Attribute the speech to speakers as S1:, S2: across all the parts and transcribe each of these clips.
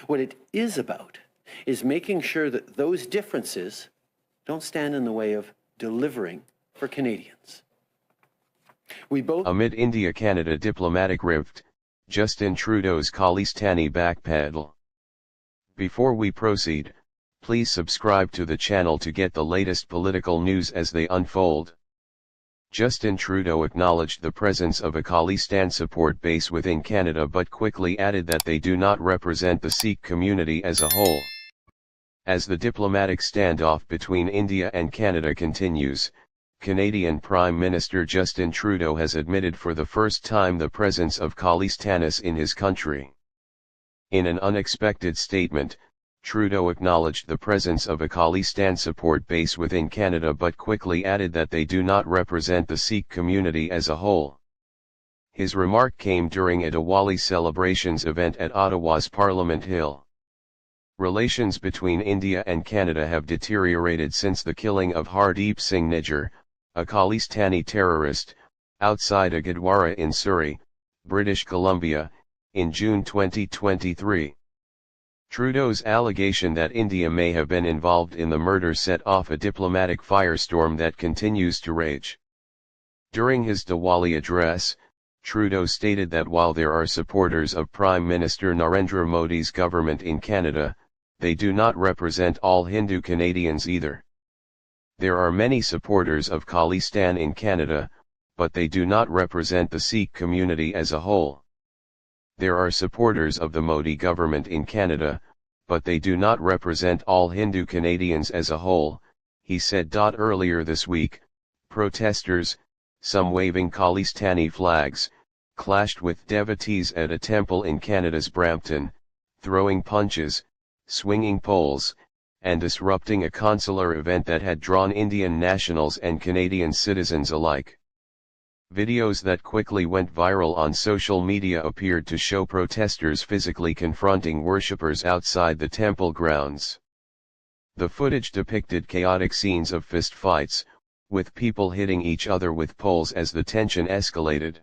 S1: What it is about is making sure that those differences don't stand in the way of delivering for Canadians.
S2: Amid India-Canada diplomatic rift, Justin Trudeau's Khalistani backpedal. Before we proceed, please subscribe to the channel to get the latest political news as they unfold. Justin Trudeau acknowledged the presence of a Khalistan support base within Canada but quickly added that they do not represent the Sikh community as a whole. As the diplomatic standoff between India and Canada continues, Canadian Prime Minister Justin Trudeau has admitted for the first time the presence of Khalistanis in his country. In an unexpected statement, Trudeau acknowledged the presence of a Khalistan support base within Canada but quickly added that they do not represent the Sikh community as a whole. His remark came during a Diwali celebrations event at Ottawa's Parliament Hill. Relations between India and Canada have deteriorated since the killing of Hardeep Singh Nijjar, a Khalistani terrorist, outside a Gurdwara in Surrey, British Columbia, in June 2023. Trudeau's allegation that India may have been involved in the murder set off a diplomatic firestorm that continues to rage. During his Diwali address, Trudeau stated that while there are supporters of Prime Minister Narendra Modi's government in Canada, they do not represent all Hindu Canadians either. There are many supporters of Khalistan in Canada, but they do not represent the Sikh community as a whole. There are supporters of the Modi government in Canada, but they do not represent all Hindu Canadians as a whole, he said. Earlier this week, protesters, some waving Khalistani flags, clashed with devotees at a temple in Canada's Brampton, throwing punches, swinging poles, and disrupting a consular event that had drawn Indian nationals and Canadian citizens alike. Videos that quickly went viral on social media appeared to show protesters physically confronting worshippers outside the temple grounds. The footage depicted chaotic scenes of fistfights, with people hitting each other with poles as the tension escalated.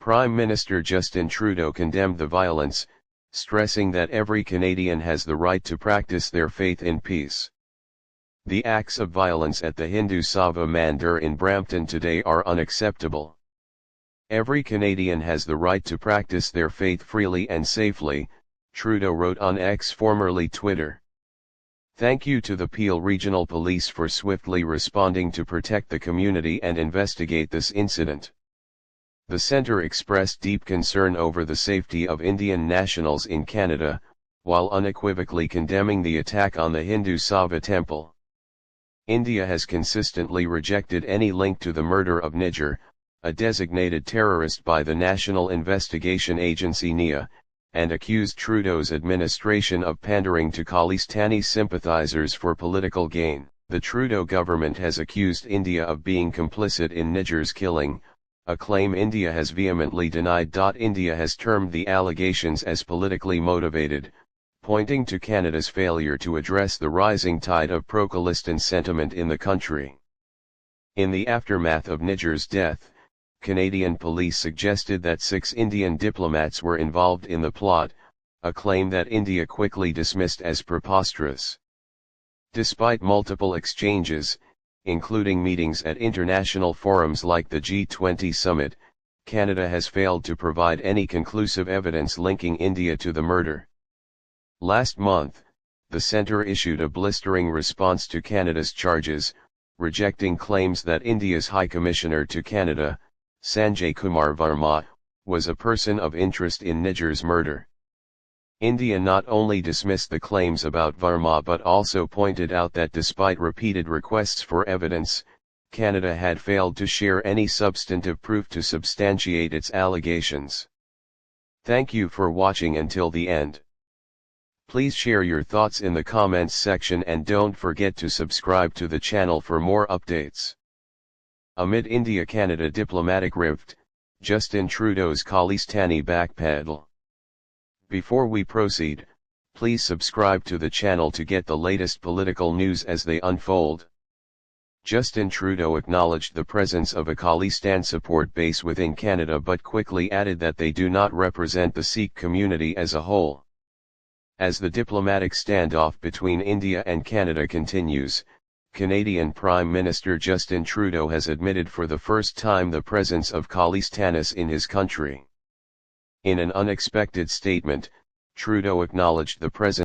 S2: Prime Minister Justin Trudeau condemned the violence, stressing that every Canadian has the right to practice their faith in peace. The acts of violence at the Hindu Sabha Mandir in Brampton today are unacceptable. Every Canadian has the right to practice their faith freely and safely, Trudeau wrote on X, formerly Twitter. Thank you to the Peel Regional Police for swiftly responding to protect the community and investigate this incident. The centre expressed deep concern over the safety of Indian nationals in Canada, while unequivocally condemning the attack on the Hindu Sabha temple. India has consistently rejected any link to the murder of Nijjar, a designated terrorist by the National Investigation Agency (NIA), and accused Trudeau's administration of pandering to Khalistani sympathizers for political gain. The Trudeau government has accused India of being complicit in Nijjar's killing, a claim India has vehemently denied. India has termed the allegations as politically motivated, pointing to Canada's failure to address the rising tide of pro-Khalistan sentiment in the country. In the aftermath of Nijjar's death, Canadian police suggested that 6 Indian diplomats were involved in the plot, a claim that India quickly dismissed as preposterous. Despite multiple exchanges, including meetings at international forums like the G20 summit, Canada has failed to provide any conclusive evidence linking India to the murder. Last month, the centre issued a blistering response to Canada's charges, rejecting claims that India's High Commissioner to Canada, Sanjay Kumar Verma, was a person of interest in Nijjar's murder. India not only dismissed the claims about Verma but also pointed out that despite repeated requests for evidence, Canada had failed to share any substantive proof to substantiate its allegations. Thank you for watching until the end. Please share your thoughts in the comments section and don't forget to subscribe to the channel for more updates. Amid India-Canada diplomatic rift, Justin Trudeau's Khalistani backpedal. Before we proceed, please subscribe to the channel to get the latest political news as they unfold. Justin Trudeau acknowledged the presence of a Khalistan support base within Canada but quickly added that they do not represent the Sikh community as a whole. As the diplomatic standoff between India and Canada continues, Canadian Prime Minister Justin Trudeau has admitted for the first time the presence of Khalistanis in his country. In an unexpected statement, Trudeau acknowledged the presence